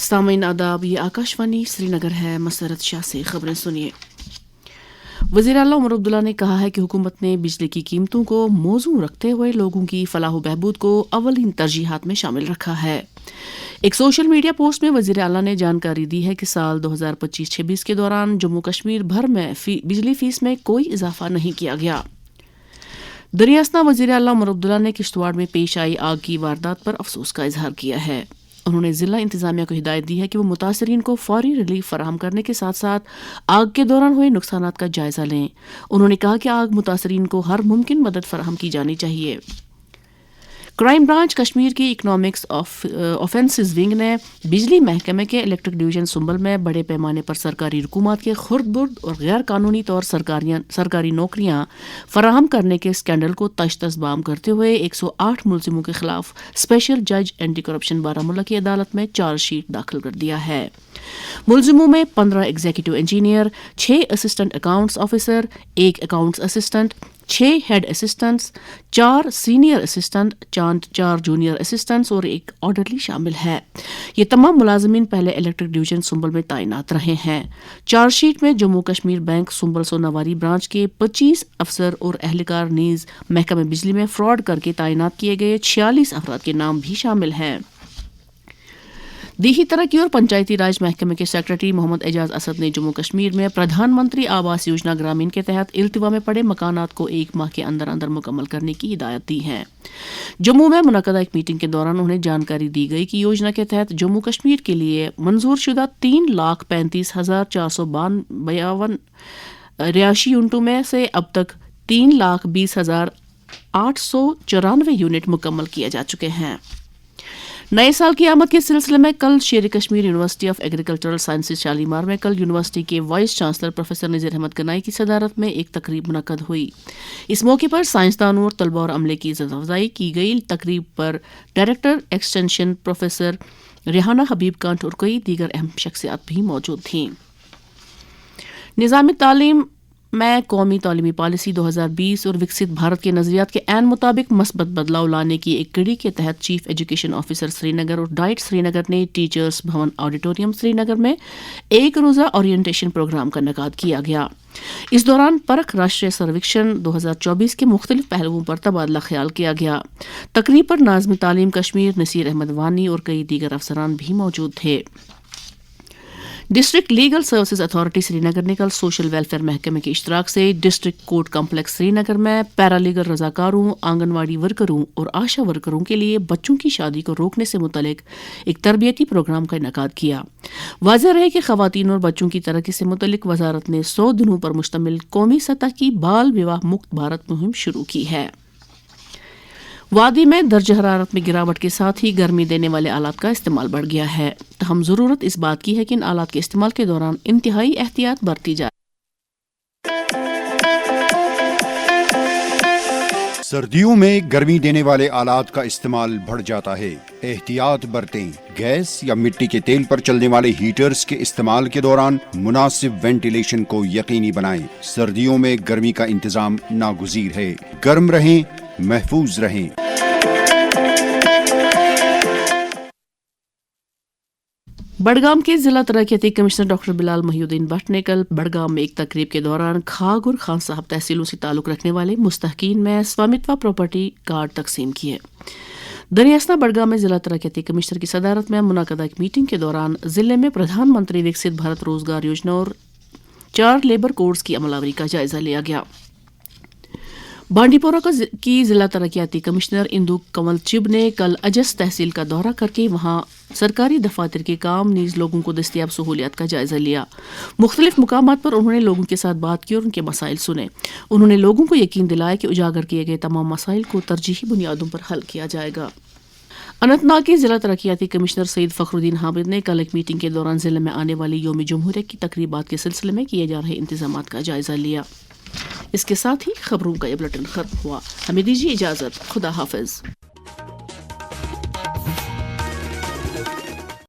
سامعین آداب، یہ آکاشوانی سری نگر ہے۔ مسرت شاہ سے خبریں سنیے۔ وزیر اعلیٰ عمر عبداللہ نے کہا ہے کہ حکومت نے بجلی کی قیمتوں کو موزوں رکھتے ہوئے لوگوں کی فلاح و بہبود کو اولین ترجیحات میں شامل رکھا ہے۔ ایک سوشل میڈیا پوسٹ میں وزیر اعلیٰ نے جانکاری دی ہے کہ سال 2025-26 کے دوران جموں کشمیر بھر میں بجلی فیس میں کوئی اضافہ نہیں کیا گیا۔ دریاسنا وزیر اعلیٰ عمر عبداللہ نے کشتواڑ میں پیش آئی آگ کی واردات پر افسوس کا اظہار کیا ہے۔ انہوں نے ضلع انتظامیہ کو ہدایت دی ہے کہ وہ متاثرین کو فوری ریلیف فراہم کرنے کے ساتھ ساتھ آگ کے دوران ہوئے نقصانات کا جائزہ لیں۔ انہوں نے کہا کہ آگ متاثرین کو ہر ممکن مدد فراہم کی جانی چاہیے۔ کرائم برانچ کشمیر کی اکنامکس آفینسز ونگ نے بجلی محکمے کے الیکٹرک ڈویژن سنبل میں بڑے پیمانے پر سرکاری رکومات کے خرد برد اور غیر قانونی طور سرکاری نوکریاں فراہم کرنے کے اسکینڈل کو تشدد بام کرتے ہوئے 108 ملزموں کے خلاف اسپیشل جج اینٹی کرپشن بارہمولہ کی عدالت میں چارج شیٹ داخل کر دیا ہے۔ ملزموں میں 15 executive engineer, 6 assistant accounts officer, 1 accounts assistant, 6 head assistants, 4 senior assistant, 4 junior assistants اور 1 آرڈرلی شامل ہے۔ یہ تمام ملازمین پہلے الیکٹرک ڈویژن سنبل میں تعینات رہے ہیں۔ چارج شیٹ میں جموں کشمیر بینک سنبل سوناواری برانچ کے 25 افسر اور اہلکار نیز محکمہ بجلی میں فراڈ کر کے تعینات کیے گئے 46 افراد کے نام بھی شامل ہیں۔ دیہی ترقی اور پنچایتی راج محکمے کے سیکرٹری محمد اعجاز اسد نے جموں کشمیر میں پردھان منتری آواس یوجنا گرامین کے تحت التوا میں پڑے مکانات کو 1 ماہ کے اندر اندر مکمل کرنے کی ہدایت دی ہے۔ جموں میں منعقدہ ایک میٹنگ کے دوران انہیں جانکاری دی گئی کہ یوجنا کے تحت جموں کشمیر کے لیے منظور شدہ 3,35,452 رہائشی یونٹوں میں سے اب تک 3,20,894 یونٹ مکمل کیے جا چکے ہیں۔ نئے سال کی آمد کے سلسلے میں کل Sher Kashmir university of agricultural sciences Shalimar میں کل یونیورسٹی کے vice chancellor professor Nazir Ahmad Ganai کی صدارت میں ایک تقریب منعقد ہوئی۔ اس موقع پر سائنسدانوں اور طلباء اور عملے کی عزت افزائی کی گئی۔ تقریب پر director extension professor Rehana Habib Kant اور کئی دیگر اہم شخصیات بھی موجود تھیں۔ نظام تعلیم میں قومی تعلیمی پالیسی 2020 اور وکست بھارت کے نظریات کے عین مطابق مثبت بدلاؤ لانے کی ایک کڑی کے تحت چیف ایجوکیشن آفیسر سری نگر اور ڈائٹ سری نگر نے ٹیچرز بھون آڈیٹوریم سری نگر میں ایک روزہ اورینٹیشن پروگرام کا انعقاد کیا گیا۔ اس دوران پرکھ راشٹریہ سرویکشن 2024 کے مختلف پہلوؤں پر تبادلہ خیال کیا گیا۔ تقریب پر ناظم تعلیم کشمیر نصیر احمد وانی اور کئی دیگر افسران بھی موجود تھے۔ ڈسٹرکٹ لیگل سروسز اتھارٹی سری نگر نے کل سوشل ویلفیئر محکمے کے اشتراک سے ڈسٹرکٹ کورٹ کمپلیکس سری نگر میں پیرالیگل رضاکاروں، آنگن واڑی ورکروں اور آشا ورکروں کے لیے بچوں کی شادی کو روکنے سے متعلق ایک تربیتی پروگرام کا انعقاد کیا۔ واضح رہے کہ خواتین اور بچوں کی ترقی سے متعلق وزارت نے 100 دنوں پر مشتمل قومی سطح کی بال وواہ مکت بھارت مہم شروع کی ہے۔ وادی میں درجہ حرارت میں گراوٹ کے ساتھ ہی گرمی دینے والے آلات کا استعمال بڑھ گیا ہے، تاہم ضرورت اس بات کی ہے کہ ان آلات کے استعمال کے دوران انتہائی احتیاط برتی جائے۔ سردیوں میں گرمی دینے والے آلات کا استعمال بڑھ جاتا ہے، احتیاط برتیں۔ گیس یا مٹی کے تیل پر چلنے والے ہیٹرز کے استعمال کے دوران مناسب وینٹیلیشن کو یقینی بنائیں۔ سردیوں میں گرمی کا انتظام ناگزیر ہے، گرم رہیں، محفوظ رہیں۔ بڑگام کے ضلع ترقیاتی commissioner doctor Bilal Mohi Uddin but نے کل بڑگام میں ایک تقریب کے دوران کھاگ اور خان صاحب تحصیلوں سے تعلق رکھنے والے مستحقین میں سوامیتوا پراپرٹی کارڈ تقسیم کیے۔ دریاسنا بڑگام میں ضلع ترقیاتی کمشنر کی صدارت میں منعقدہ ایک میٹنگ کے دوران ضلع میں پردھان منتری وکست بھارت روزگار یوجنا اور 4 لیبر کوڈز کی عملاوری کا جائزہ لیا گیا۔ بانڈی پورہ کی ضلع ترقیاتی کمشنر اندو کنول چب نے کل اجس تحصیل کا دورہ کر کے وہاں سرکاری دفاتر کے کام نیز لوگوں کو دستیاب سہولیات کا جائزہ لیا۔ مختلف مقامات پر انہوں نے لوگوں کے ساتھ بات کی اور ان کے مسائل سنے۔ انہوں نے لوگوں کو یقین دلایا کہ اجاگر کیے گئے تمام مسائل کو ترجیحی بنیادوں پر حل کیا جائے گا۔ اننت ناگ کے ضلع ترقیاتی کمشنر سید فخر الدین حامد نے کل ایک میٹنگ کے دوران ضلع میں آنے والی یوم جمہوریہ کی تقریبات کے سلسلے میں کیے جا رہے انتظامات کا جائزہ لیا۔ اس کے ساتھ ہی خبروں کا یہ بلیٹن ختم ہوا۔ ہمیں دیجیے اجازت، خدا حافظ۔